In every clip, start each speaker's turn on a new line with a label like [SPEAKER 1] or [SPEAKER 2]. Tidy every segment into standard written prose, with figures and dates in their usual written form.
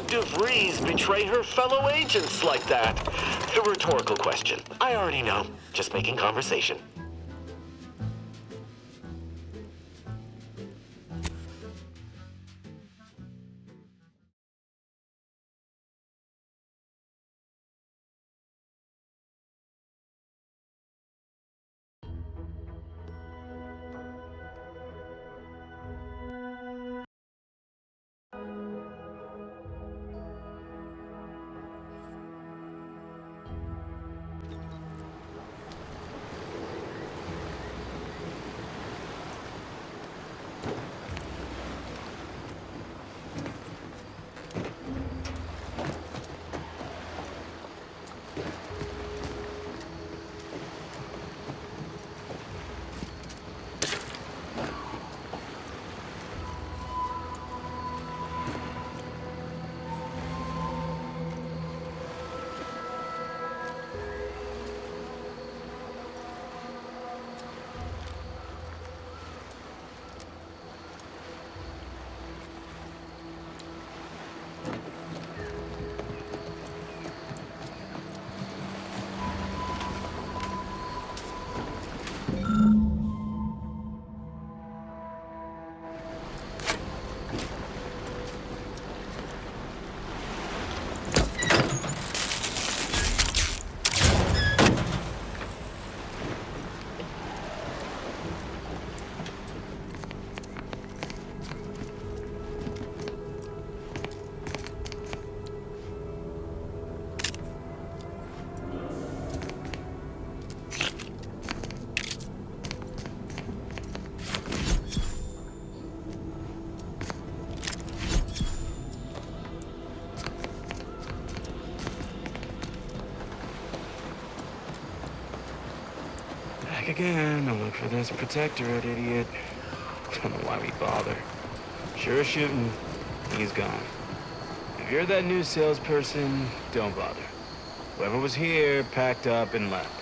[SPEAKER 1] DeVries betray her fellow agents like that? A rhetorical question. I already know. Just making conversation.
[SPEAKER 2] Again, to look for this protectorate idiot. Don't know why we bother. Sure shooting, he's gone. If you're that new salesperson, don't bother. Whoever was here packed up and left.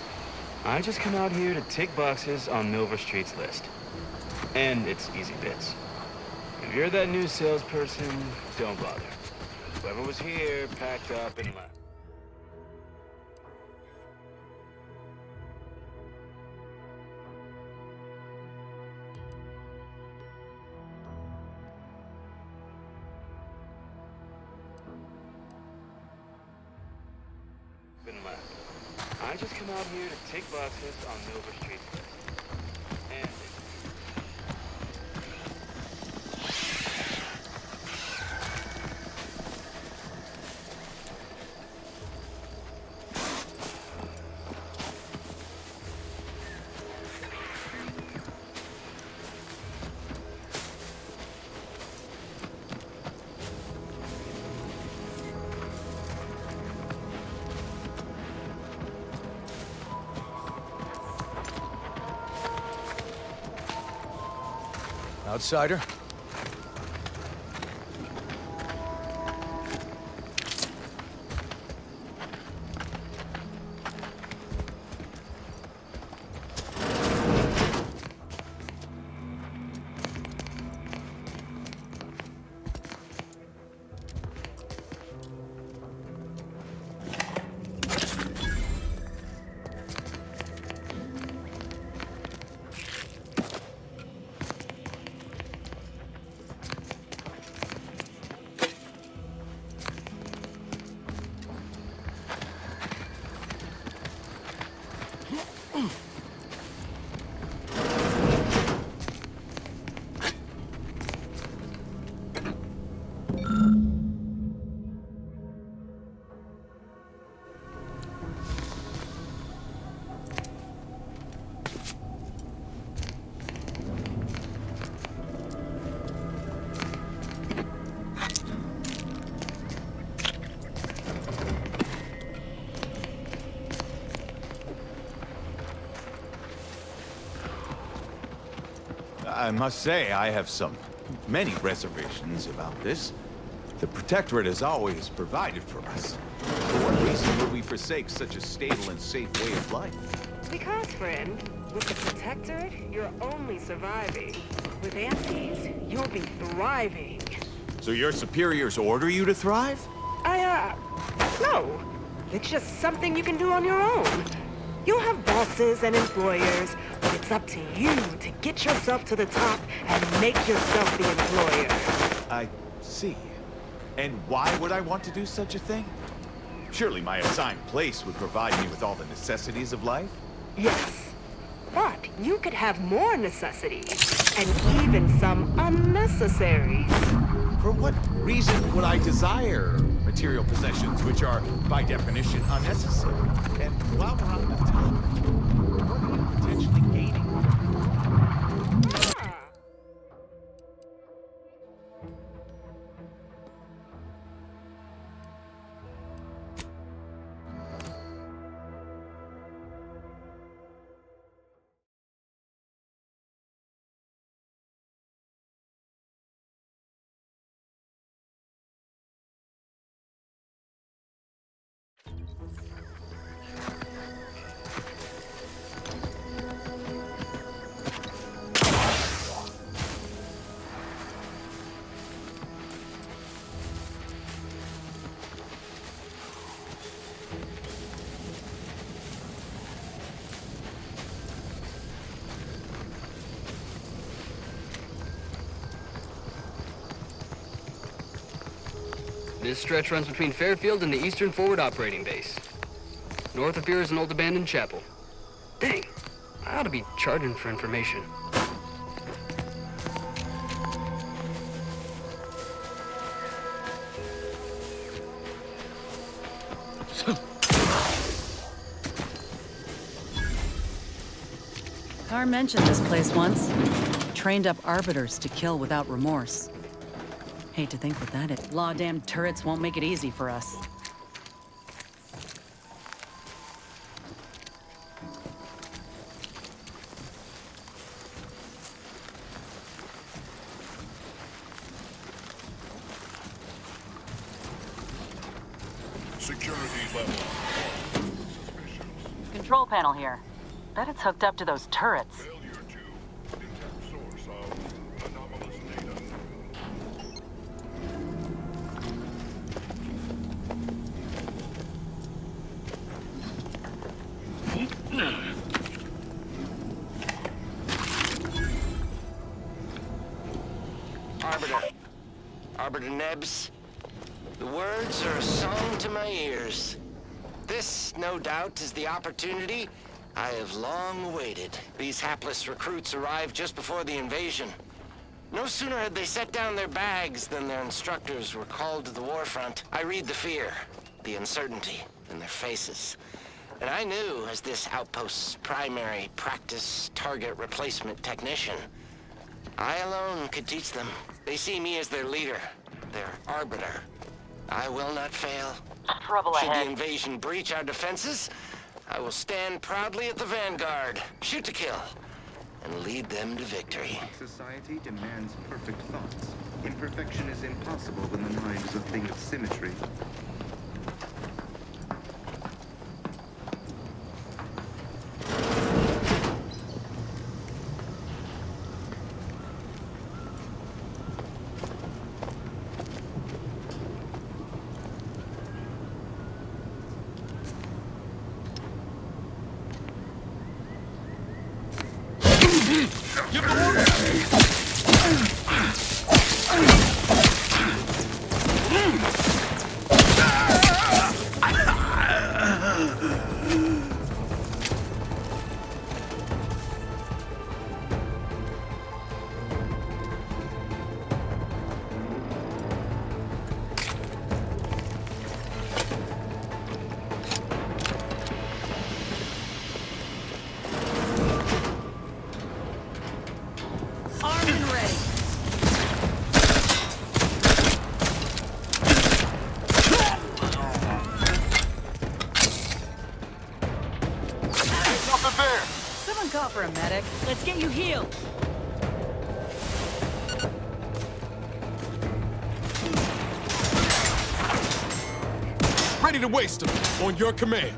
[SPEAKER 2] I just come out here to tick boxes on Milver Street's list. And it's easy bits. If you're that new salesperson, don't bother. Whoever was here packed up and left. I just come out here to tick boxes on Milver Street's list. And
[SPEAKER 3] Outsider?
[SPEAKER 4] I must say, I have many reservations about this. The Protectorate has always provided for us. For what reason would we forsake such a stable and safe way of life?
[SPEAKER 5] Because, friend, with the Protectorate, you're only surviving. With AMCs, you'll be thriving.
[SPEAKER 4] So your superiors order you to thrive?
[SPEAKER 5] No. It's just something you can do on your own. You'll have bosses and employers, but it's up to you to get yourself to the top and make yourself the employer.
[SPEAKER 4] I see. And why would I want to do such a thing? Surely my assigned place would provide me with all the necessities of life?
[SPEAKER 5] Yes. But you could have more necessities, and even some unnecessaries.
[SPEAKER 4] For what reason would I desire material possessions which are, by definition, unnecessary? And while we're on the topic, what are you potentially gaining?
[SPEAKER 3] This stretch runs between Fairfield and the Eastern Forward Operating Base. North of here is an old abandoned chapel. Dang, I ought to be charging for information.
[SPEAKER 6] Carr mentioned this place once. Trained up arbiters to kill without remorse. Hate to think what that is. Law-damn turrets won't make it easy for us.
[SPEAKER 7] Security level.
[SPEAKER 6] Control panel here. Bet it's hooked up to those turrets.
[SPEAKER 7] Failure to detect source of anomalous data.
[SPEAKER 1] Arbiter Nebs, the words are a song to my ears. This, no doubt, is the opportunity I have long awaited. These hapless recruits arrived just before the invasion. No sooner had they set down their bags than their instructors were called to the warfront. I read the fear, the uncertainty in their faces. And I knew, as this outpost's primary practice target replacement technician, I alone could teach them. They see me as their leader, their arbiter. I will not fail.
[SPEAKER 6] Trouble
[SPEAKER 1] Should
[SPEAKER 6] ahead.
[SPEAKER 1] the invasion breach our defenses, I will stand proudly at the vanguard, shoot to kill, and lead them to victory.
[SPEAKER 8] Society demands perfect thoughts. Imperfection is impossible when the mind is a thing of symmetry.
[SPEAKER 6] Armed and ready.
[SPEAKER 7] Nothing there!
[SPEAKER 6] Someone call for a medic. Let's get you healed.
[SPEAKER 7] Ready to waste them on your command.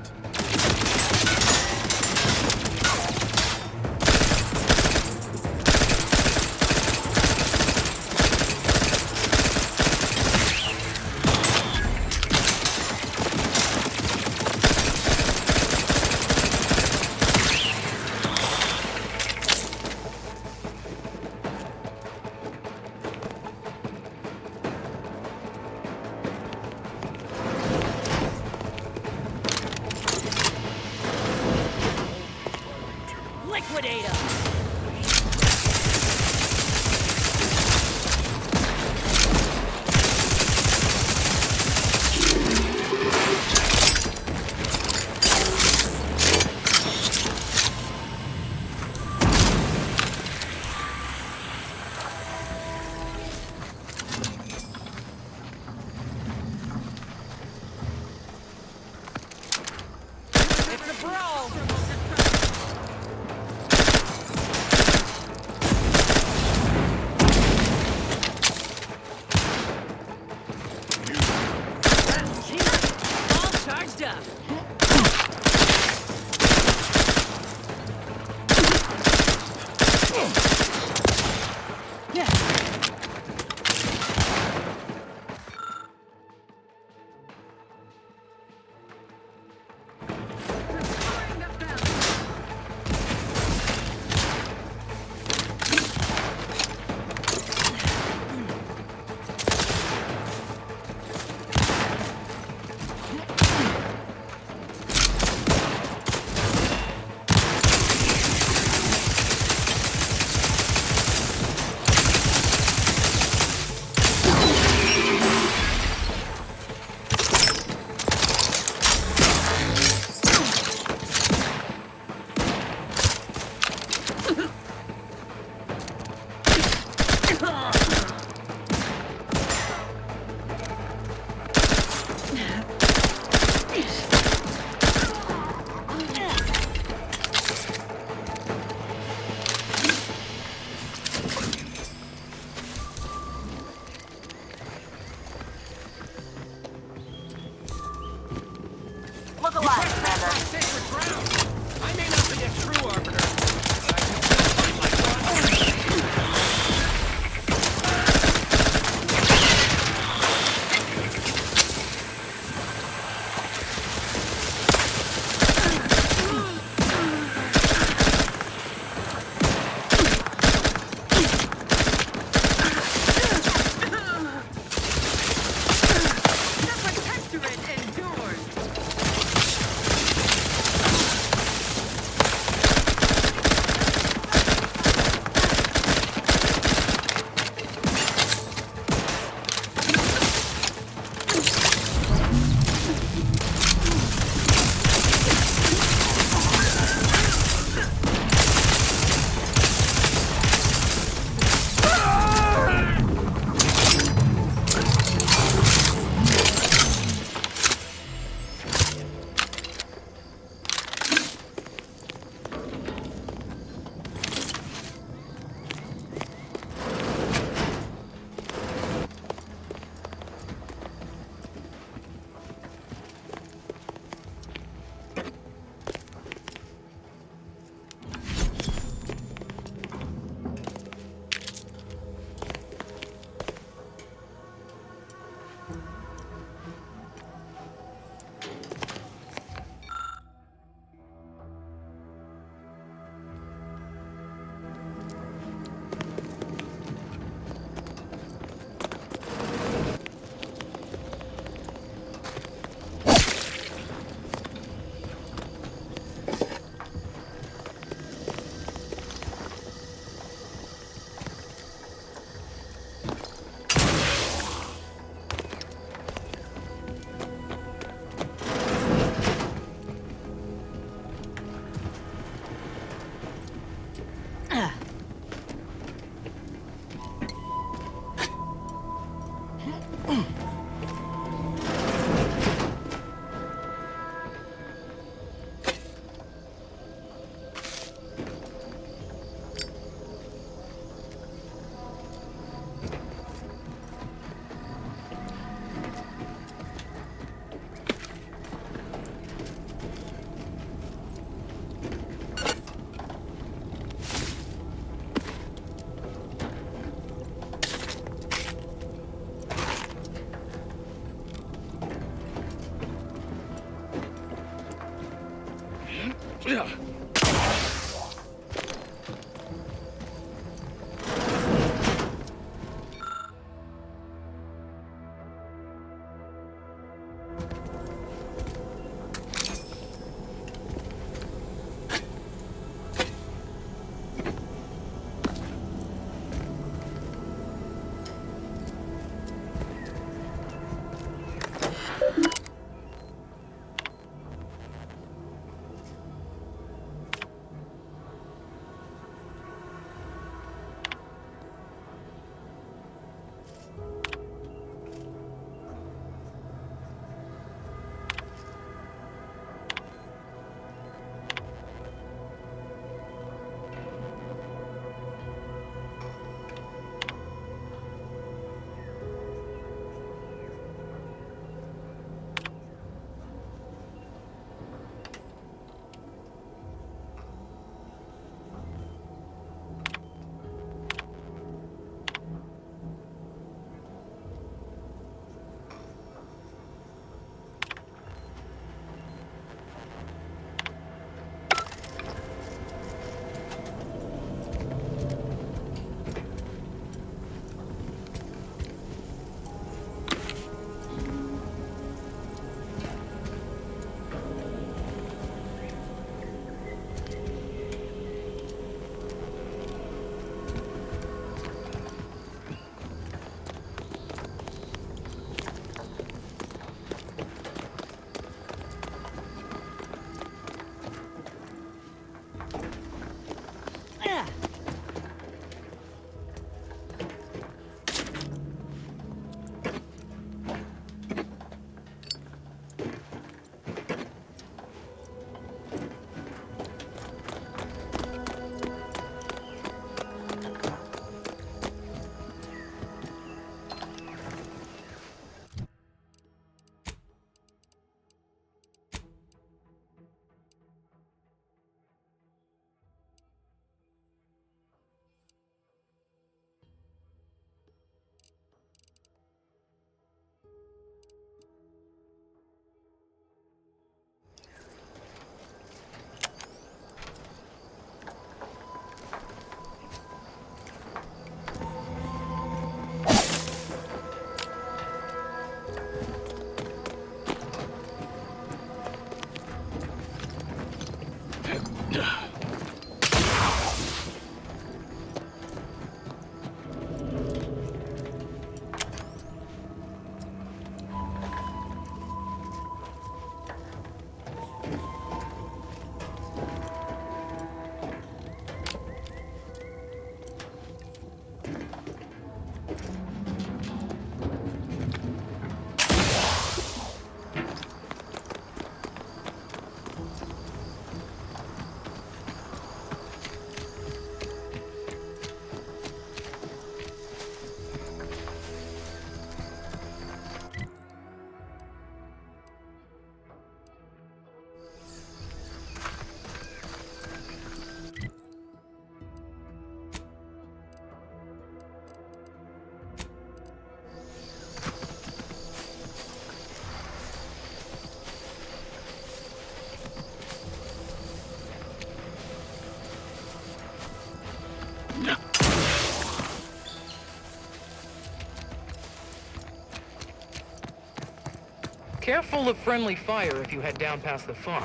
[SPEAKER 9] Careful of friendly fire if you head down past the farm.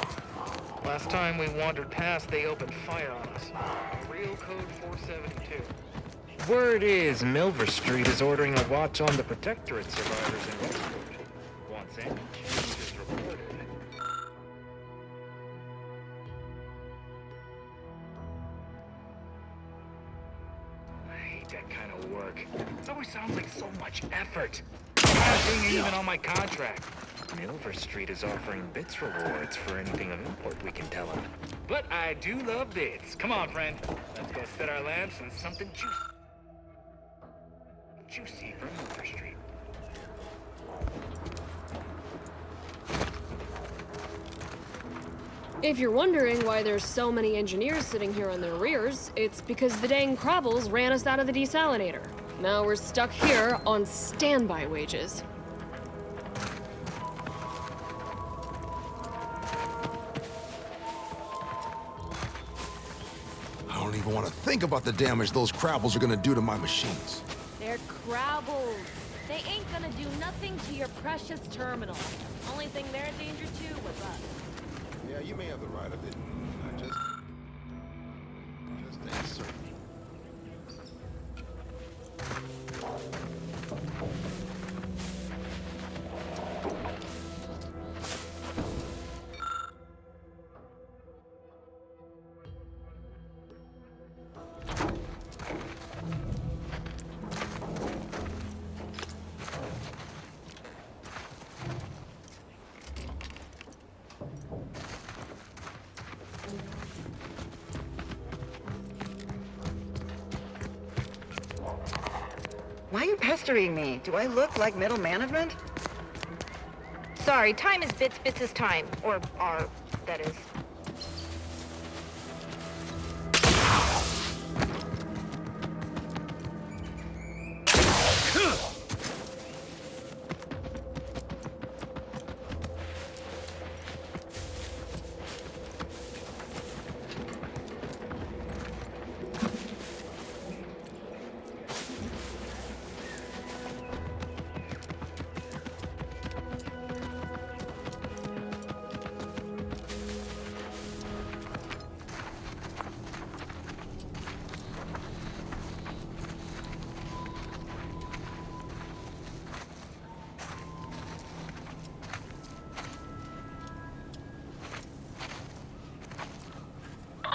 [SPEAKER 9] Last time we wandered past, they opened fire on us. Real code 472. Word is, Milver Street is ordering a watch on the Protectorate survivors in Westport. Once any change is reported. I hate that kind of work. work. It always sounds like so much effort. Nothing even on my contract. Milver Street is offering bits rewards for anything of import we can tell them. But I do love bits. Come on, friend. Let's go set our lamps on something juicy from Milver Street.
[SPEAKER 10] If you're wondering why there's so many engineers sitting here on their rears, it's because the dang Crabbles ran us out of the desalinator. Now we're stuck here on standby wages.
[SPEAKER 11] I don't even want to think about the damage those Crabbles are gonna do to my machines.
[SPEAKER 12] They're Crabbles. They ain't gonna do nothing to your precious terminal. Only thing they're a danger to was us.
[SPEAKER 11] Yeah, you may have the right of it. I just ain't certain.
[SPEAKER 5] Why are you pestering me? Do I look like middle management?
[SPEAKER 12] Sorry, time is bits, bits is time. Or R, that is.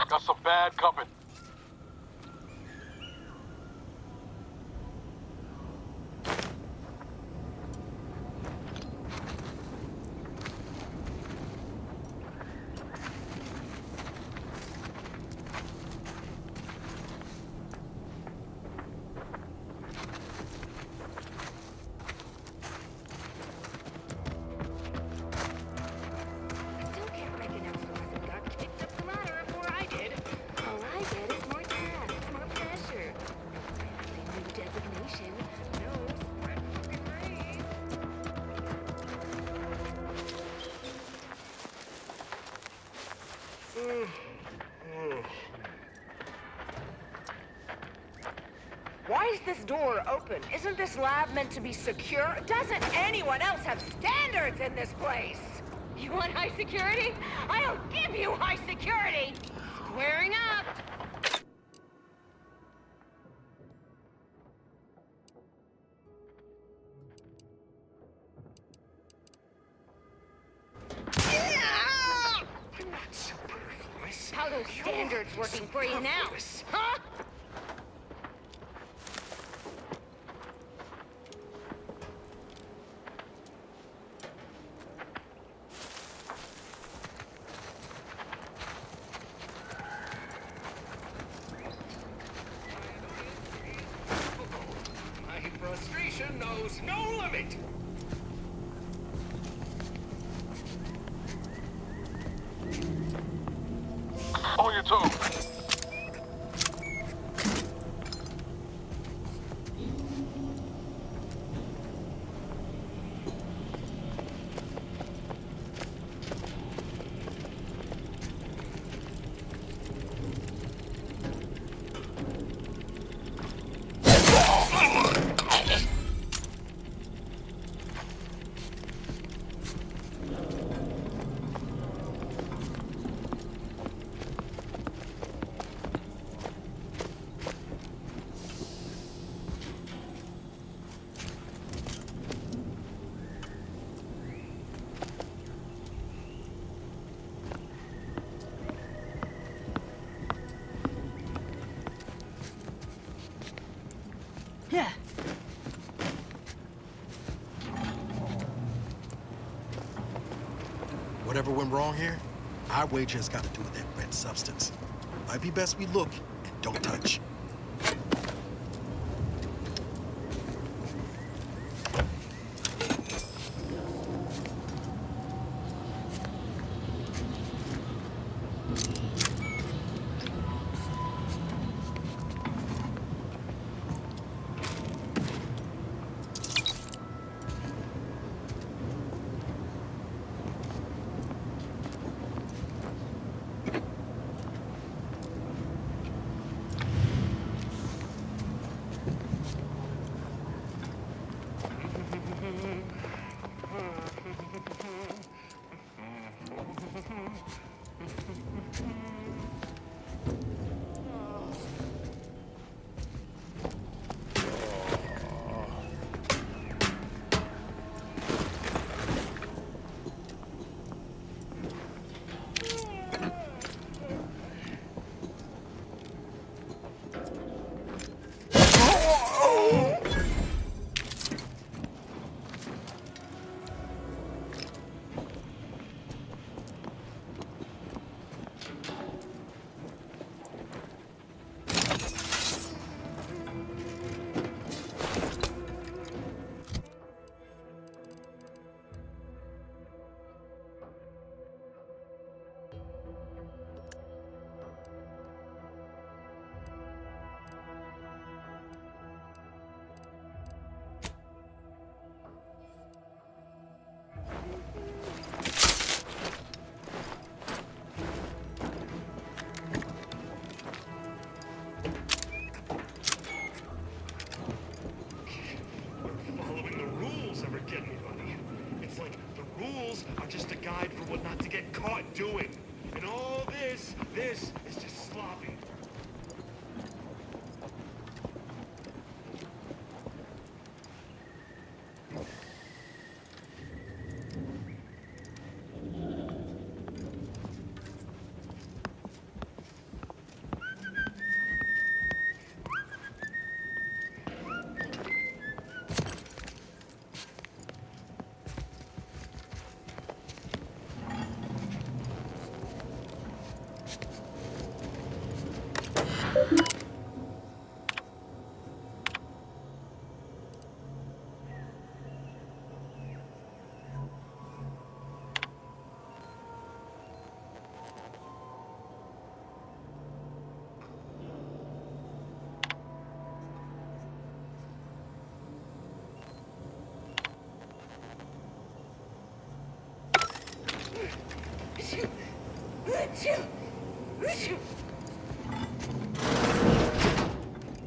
[SPEAKER 7] Got some bad company.
[SPEAKER 5] Why is this door open? Isn't this lab meant to be secure? Doesn't anyone else have standards in this place?
[SPEAKER 12] You want high security? I'll give you high security! Squaring up! How are those standards working for you now? Huh?
[SPEAKER 9] My frustration knows no limit!
[SPEAKER 7] On your toes.
[SPEAKER 11] Whatever went wrong here, I wager it's got to do with that red substance. Might be best we look and don't touch.
[SPEAKER 7] Doing. And all this is just sloppy.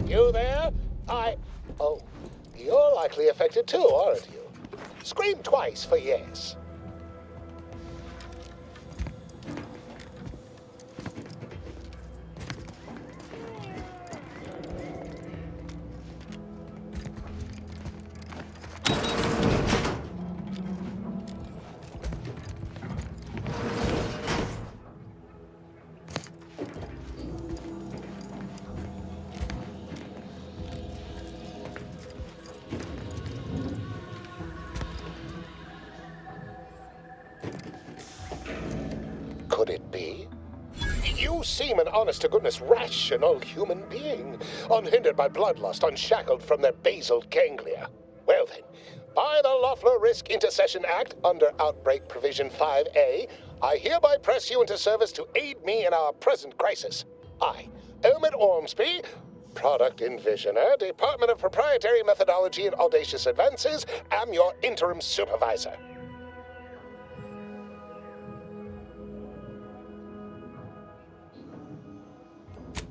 [SPEAKER 13] You there? Oh, you're likely affected too, aren't you? Scream twice for yes. Could it be? You seem an honest-to-goodness rational human being, unhindered by bloodlust, unshackled from their basal ganglia. Well then, by the Loeffler Risk Intercession Act, under Outbreak Provision 5A, I hereby press you into service to aid me in our present crisis. I, Elmet Ormsby, Product Envisioner, Department of Proprietary Methodology and Audacious Advances, am your interim supervisor.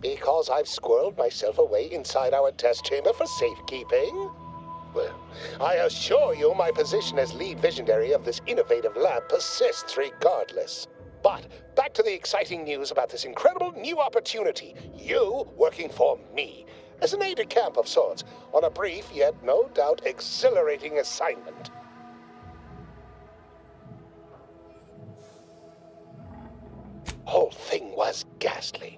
[SPEAKER 13] Because I've squirreled myself away inside our test chamber for safekeeping? Well, I assure you my position as lead visionary of this innovative lab persists regardless. But back to the exciting news about this incredible new opportunity. You working for me, as an aide-de-camp of sorts, on a brief yet no doubt exhilarating assignment. Whole thing was ghastly.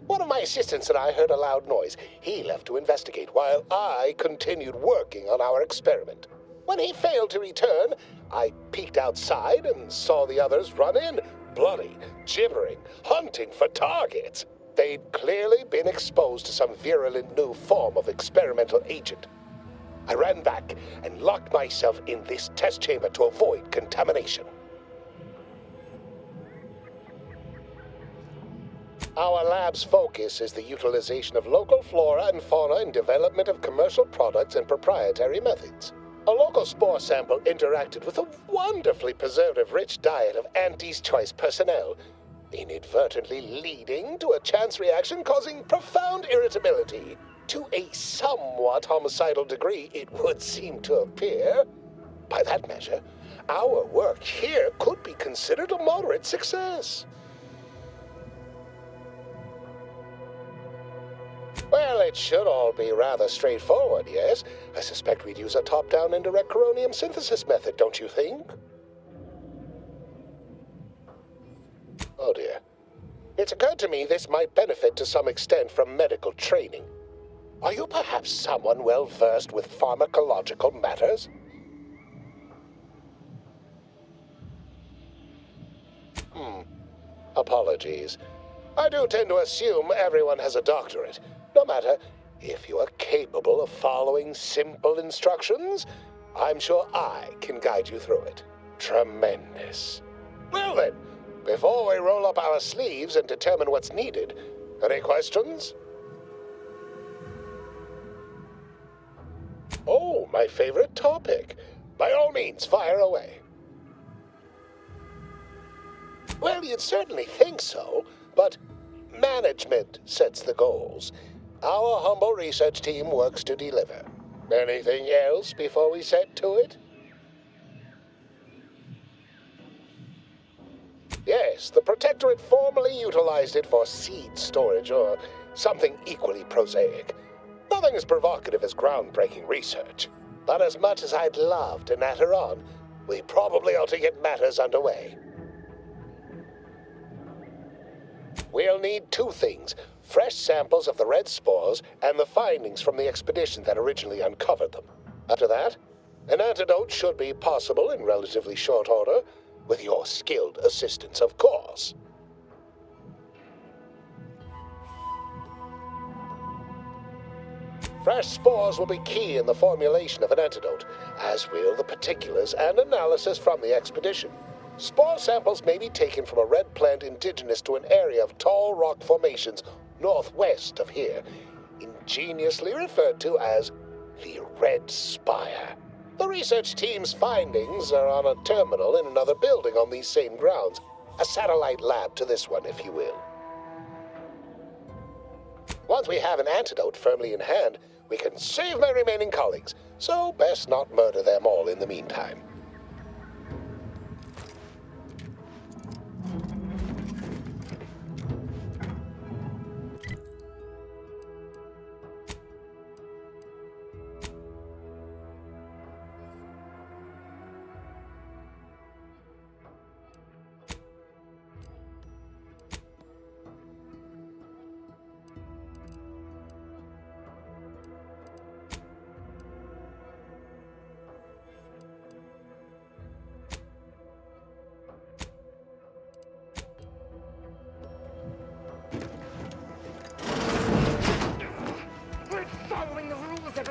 [SPEAKER 13] One of my assistants and I heard a loud noise. He left to investigate while I continued working on our experiment. When he failed to return, I peeked outside and saw the others run in, bloody, gibbering, hunting for targets. They'd clearly been exposed to some virulent new form of experimental agent. I ran back and locked myself in this test chamber to avoid contamination. Our lab's focus is the utilization of local flora and fauna in development of commercial products and proprietary methods. A local spore sample interacted with a wonderfully preservative-rich diet of Auntie's Choice personnel, inadvertently leading to a chance reaction causing profound irritability. To a somewhat homicidal degree, it would seem to appear. By that measure, our work here could be considered a moderate success. Well, it should all be rather straightforward, yes? I suspect we'd use a top-down indirect coronium synthesis method, don't you think? Oh dear. It's occurred to me this might benefit to some extent from medical training. Are you perhaps someone well-versed with pharmacological matters? Apologies. I do tend to assume everyone has a doctorate. No matter, if you are capable of following simple instructions, I'm sure I can guide you through it. Tremendous. Well then, before we roll up our sleeves and determine what's needed, any questions? Oh, my favorite topic. By all means, fire away. Well, you'd certainly think so, but management sets the goals. Our humble research team works to deliver. Anything else before we set to it? Yes, the Protectorate formerly utilized it for seed storage or something equally prosaic. Nothing as provocative as groundbreaking research. But as much as I'd love to natter on, we probably ought to get matters underway. We'll need two things: fresh samples of the red spores and the findings from the expedition that originally uncovered them. After that, an antidote should be possible in relatively short order, with your skilled assistance, of course. Fresh spores will be key in the formulation of an antidote, as will the particulars and analysis from the expedition. Spore samples may be taken from a red plant indigenous to an area of tall rock formations northwest of here, ingeniously referred to as the Red Spire. The research team's findings are on a terminal in another building on these same grounds, a satellite lab to this one, if you will. Once we have an antidote firmly in hand, we can save my remaining colleagues, so best not murder them all in the meantime.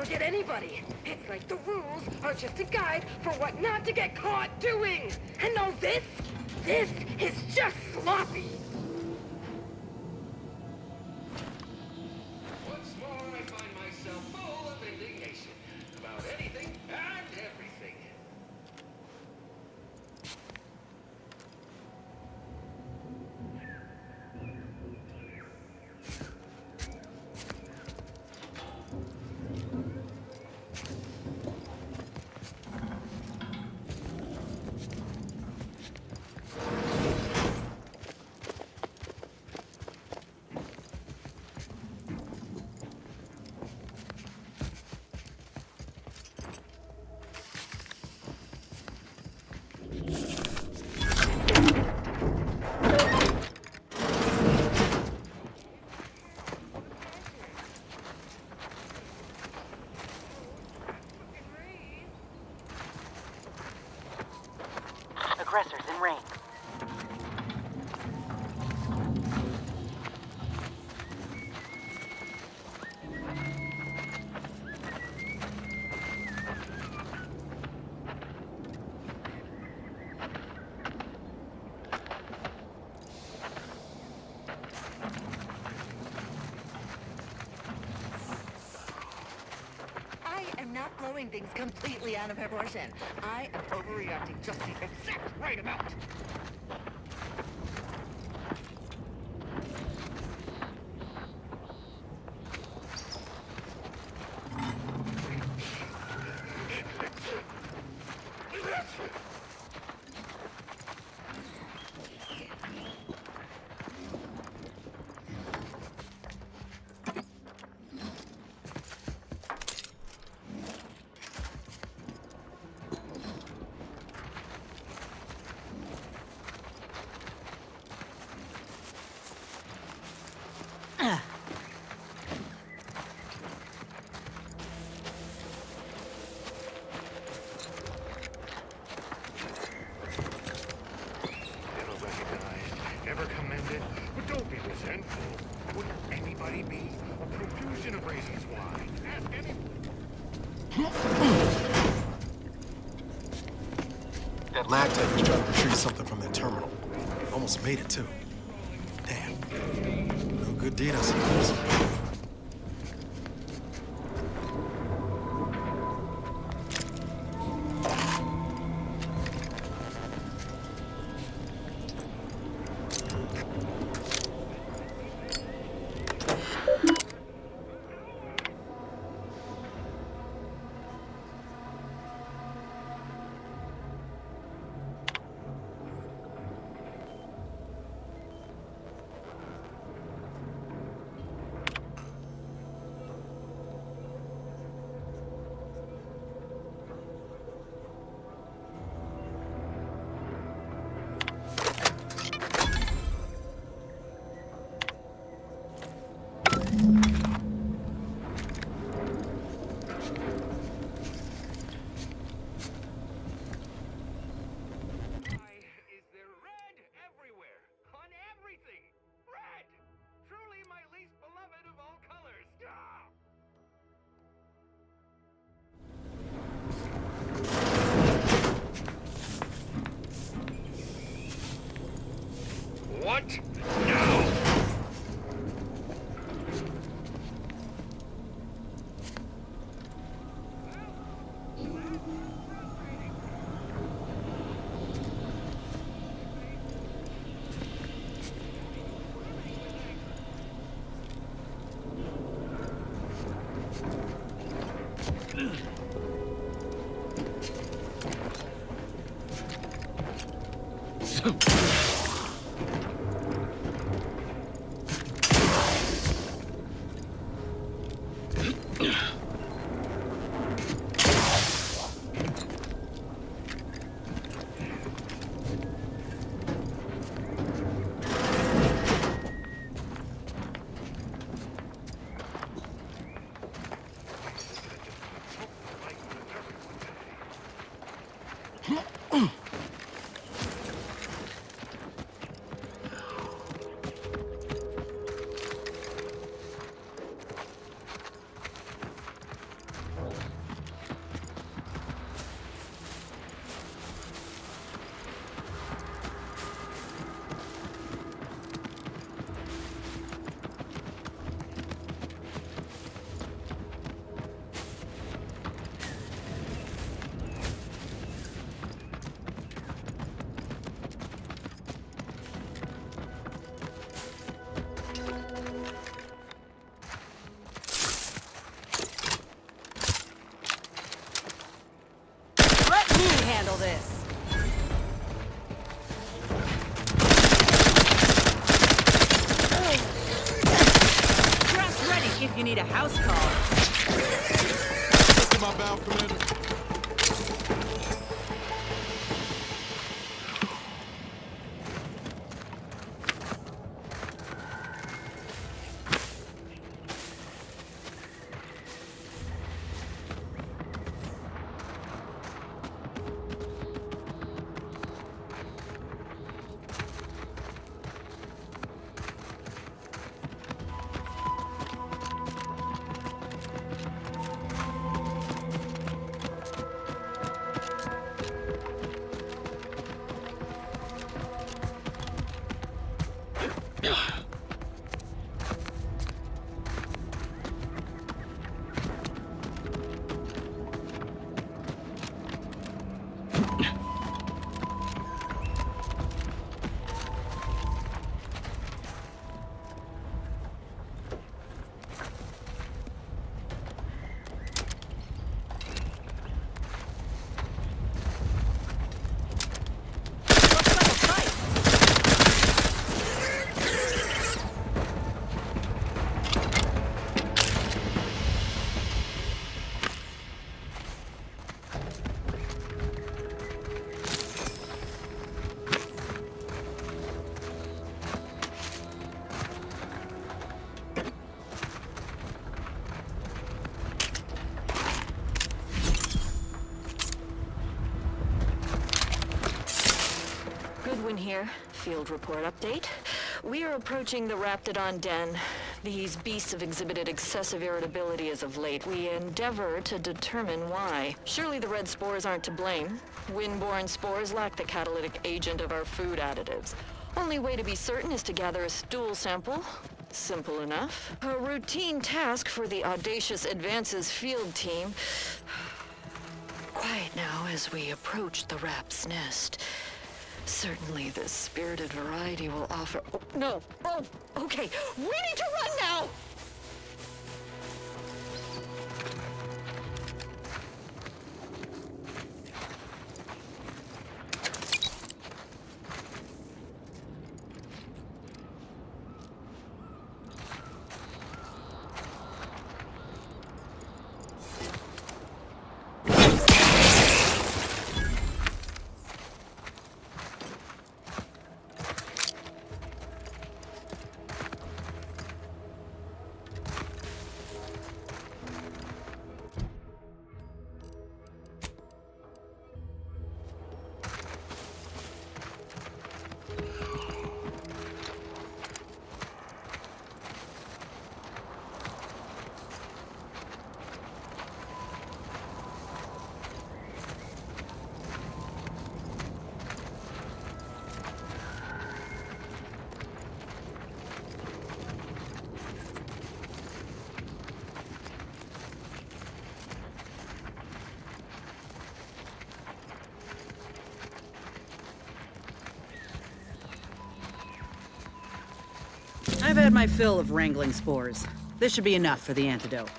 [SPEAKER 5] Get anybody. It's like the rules are just a guide for what not to get caught doing. And no, this is just sloppy.
[SPEAKER 1] Once more, I find myself full of indignation about anything and everything.
[SPEAKER 6] suppressors in range.
[SPEAKER 5] I am not blowing things completely out of proportion. I am overreacting just the exact right amount.
[SPEAKER 7] Never recognized, never commended, but don't be resentful. Wouldn't anybody be? A profusion of reasons why. Ask anyone.
[SPEAKER 11] That lab tech was trying to retrieve something from their terminal. Almost made it, too. Damn. No good deed, I suppose.
[SPEAKER 7] What? Now!
[SPEAKER 14] Goodwin here. Field report update. We are approaching the Raptidon den. These beasts have exhibited excessive irritability as of late. We endeavor to determine why. Surely the red spores aren't to blame. Wind-borne spores lack the catalytic agent of our food additives. Only way to be certain is to gather a stool sample. Simple enough. A routine task for the Audacious Advances field team. Quiet now as we approach the rap's nest. Certainly the spirited variety will offer... Oh, no! Oh, okay. We need to run now!
[SPEAKER 6] I've had my fill of wrangling spores. This should be enough for the antidote.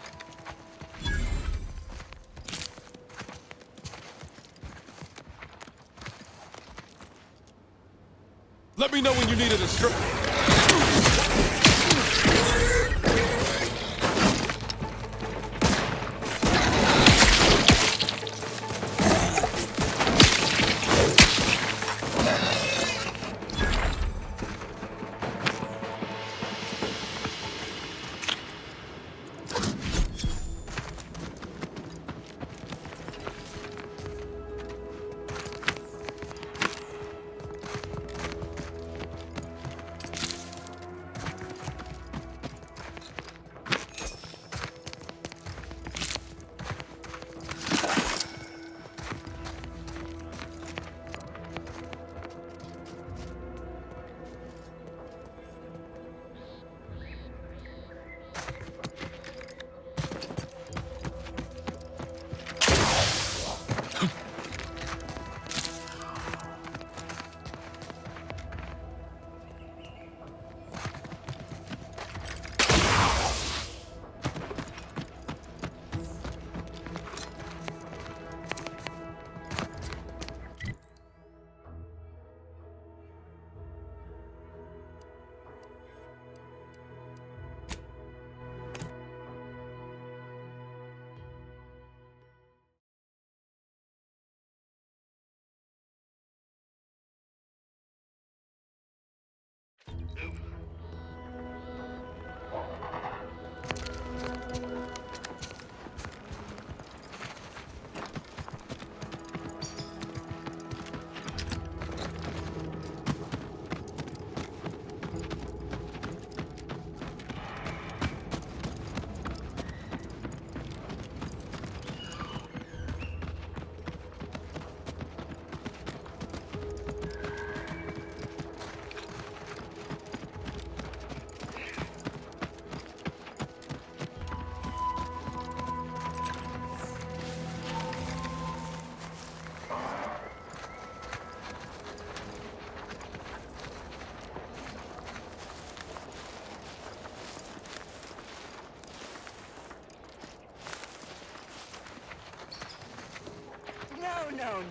[SPEAKER 15] Let me know when you need a strip.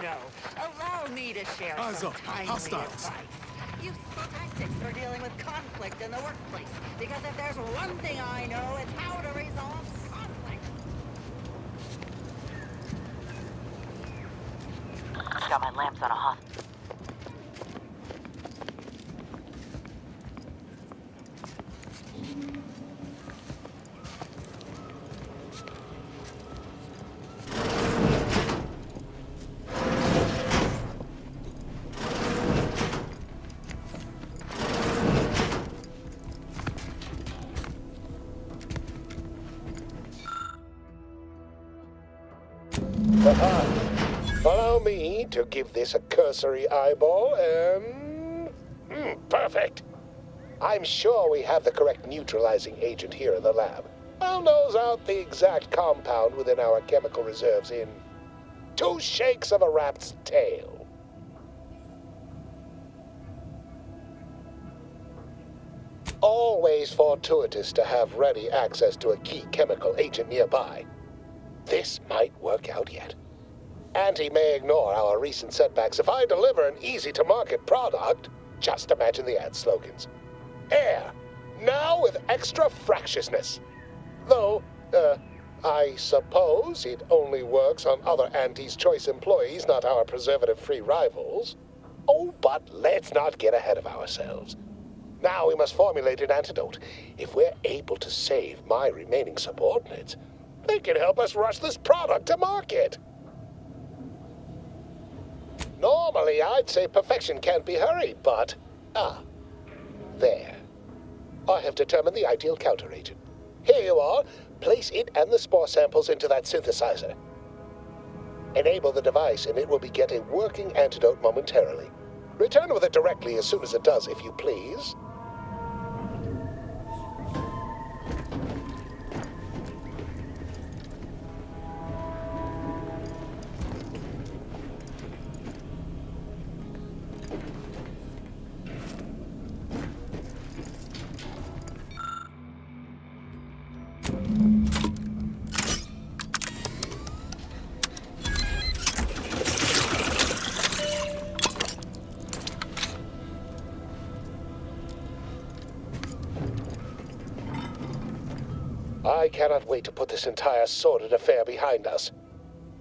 [SPEAKER 5] no. Allow me to share
[SPEAKER 11] Eyes
[SPEAKER 5] some
[SPEAKER 11] up.
[SPEAKER 5] timely
[SPEAKER 11] Hostiles.
[SPEAKER 5] advice. Useful tactics for dealing with conflict in the workplace. Because if there's one thing I know, it's how to resolve conflict.
[SPEAKER 6] Got my lamps on a hot.
[SPEAKER 13] Allow me to give this a cursory eyeball and... perfect. I'm sure we have the correct neutralizing agent here in the lab. I'll nose out the exact compound within our chemical reserves in 2 shakes of a rat's tail. Always fortuitous to have ready access to a key chemical agent nearby. This might work out yet. Auntie may ignore our recent setbacks if I deliver an easy-to-market product. Just imagine the ad slogans. Air, now with extra fractiousness. Though, I suppose it only works on other Auntie's Choice employees, not our preservative-free rivals. Oh, but let's not get ahead of ourselves. Now we must formulate an antidote. If we're able to save my remaining subordinates, they can help us rush this product to market. Normally, I'd say perfection can't be hurried, but... there. I have determined the ideal counteragent. Here you are. Place it and the spore samples into that synthesizer. Enable the device and it will beget a working antidote momentarily. Return with it directly as soon as it does, if you please. I cannot wait to put this entire sordid affair behind us.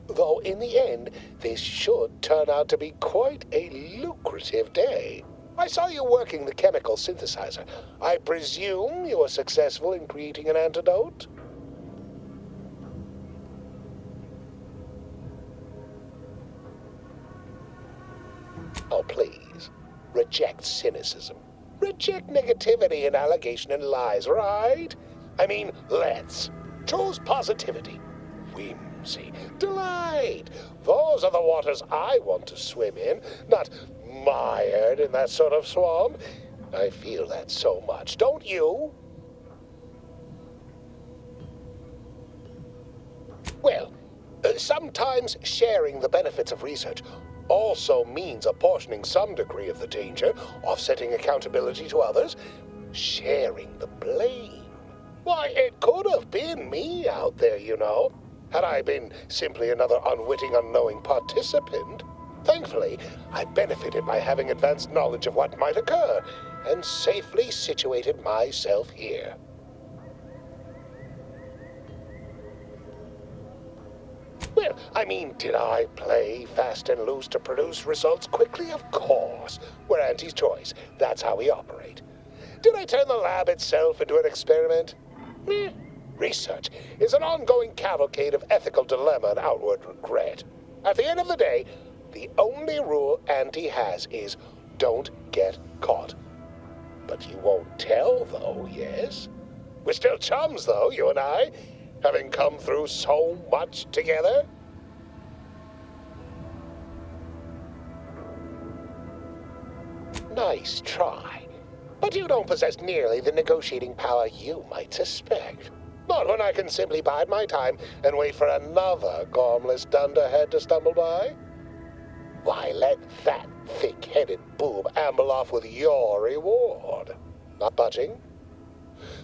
[SPEAKER 13] Though in the end, this should turn out to be quite a lucrative day. I saw you working the chemical synthesizer. I presume you were successful in creating an antidote? Oh, please. Reject cynicism. Reject negativity and allegation and lies, right? I mean, let's. Choose positivity, whimsy, delight. Those are the waters I want to swim in, not mired in that sort of swamp. I feel that so much, don't you? Well, sometimes sharing the benefits of research also means apportioning some degree of the danger, offsetting accountability to others, sharing the blame. Why, it could have been me out there, you know, had I been simply another unwitting, unknowing participant. Thankfully, I benefited by having advanced knowledge of what might occur, and safely situated myself here. Well, I mean, did I play fast and loose to produce results quickly? Of course. We're Auntie's Choice. That's how we operate. Did I turn the lab itself into an experiment? Research is an ongoing cavalcade of ethical dilemma and outward regret. At the end of the day, the only rule Auntie has is don't get caught. But you won't tell, though, yes? We're still chums, though, you and I, having come through so much together. Nice try. But you don't possess nearly the negotiating power you might suspect. Not when I can simply bide my time and wait for another gormless dunderhead to stumble by. Why, let that thick-headed boob amble off with your reward. Not budging?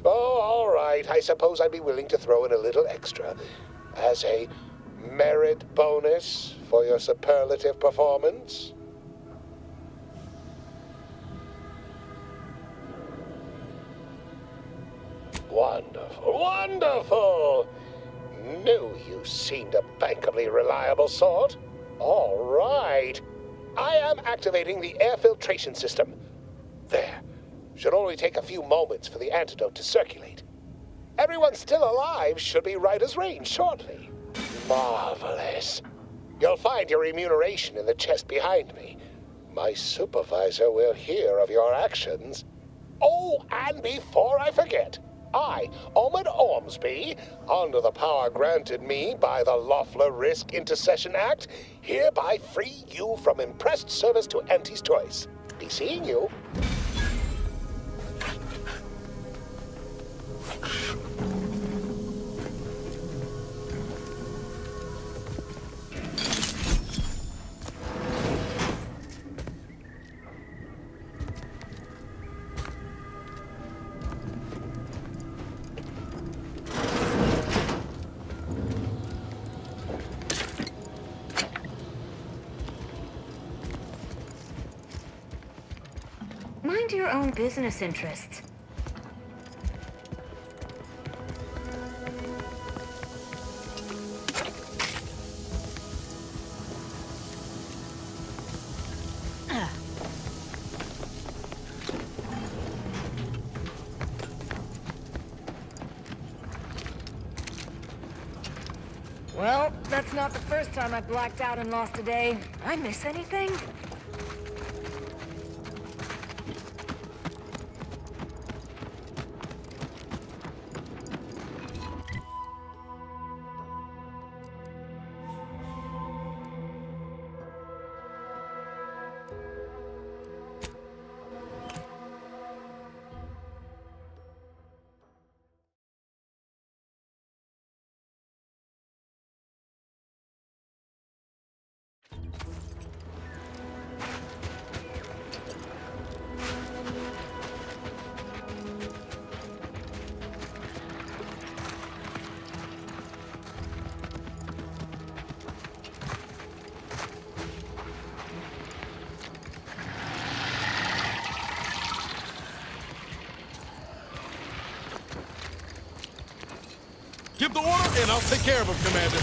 [SPEAKER 13] Oh, all right. I suppose I'd be willing to throw in a little extra as a merit bonus for your superlative performance? Wonderful, wonderful! Knew you seemed a bankably reliable sort. All right. I am activating the air filtration system. There. Should only take a few moments for the antidote to circulate. Everyone still alive should be right as rain shortly. Marvelous. You'll find your remuneration in the chest behind me. My supervisor will hear of your actions. Oh, and before I forget, I, Omid Ormsby, under the power granted me by the Loeffler Risk Intercession Act, hereby free you from impressed service to Auntie's Choice. Be seeing you.
[SPEAKER 16] Mind your own business interests.
[SPEAKER 17] Well, that's not the first time I blacked out and lost a day. I miss anything?
[SPEAKER 15] Give the order, and I'll take care of him, Commander.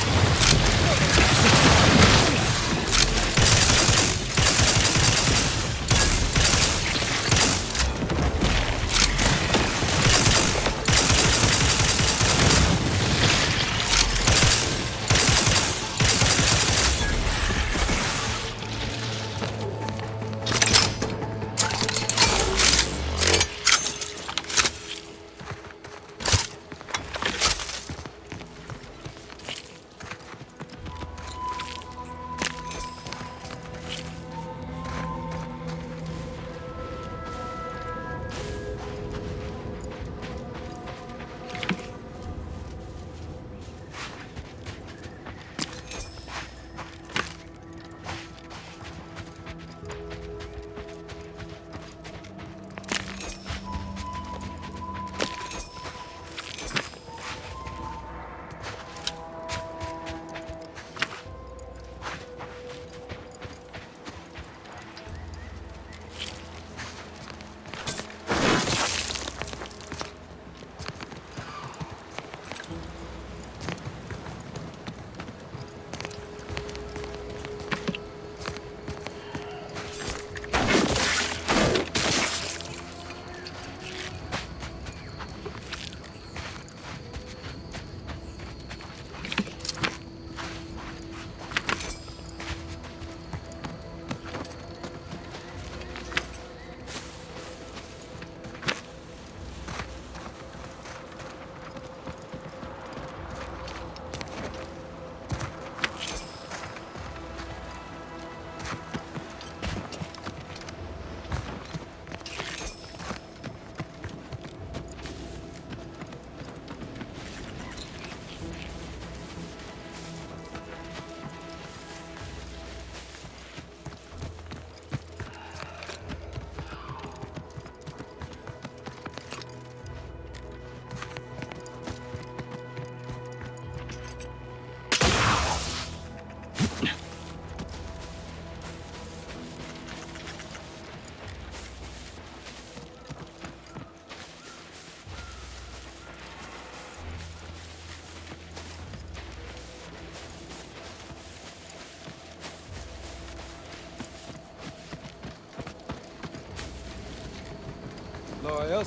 [SPEAKER 18] Loyal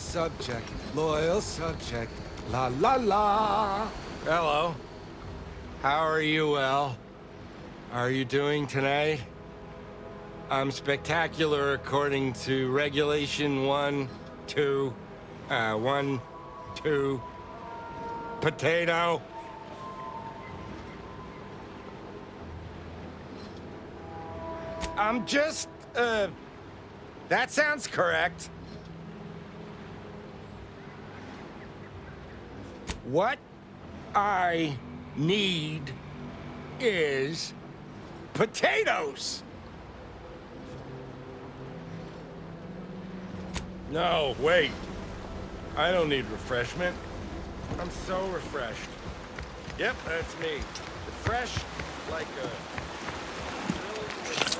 [SPEAKER 18] subject, la la la. Hello. How are you, El? Are you doing tonight? I'm spectacular according to regulation 1, 2, potato. I'm just, that sounds correct. What I need is potatoes. No, wait. I don't need refreshment. I'm so refreshed. Yep, that's me. Refreshed like a... really refreshed.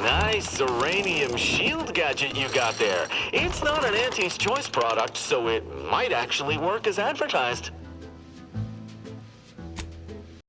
[SPEAKER 19] Nice uranium shield gadget you got there. It's not an Auntie's Choice product, so it might actually work as advertised.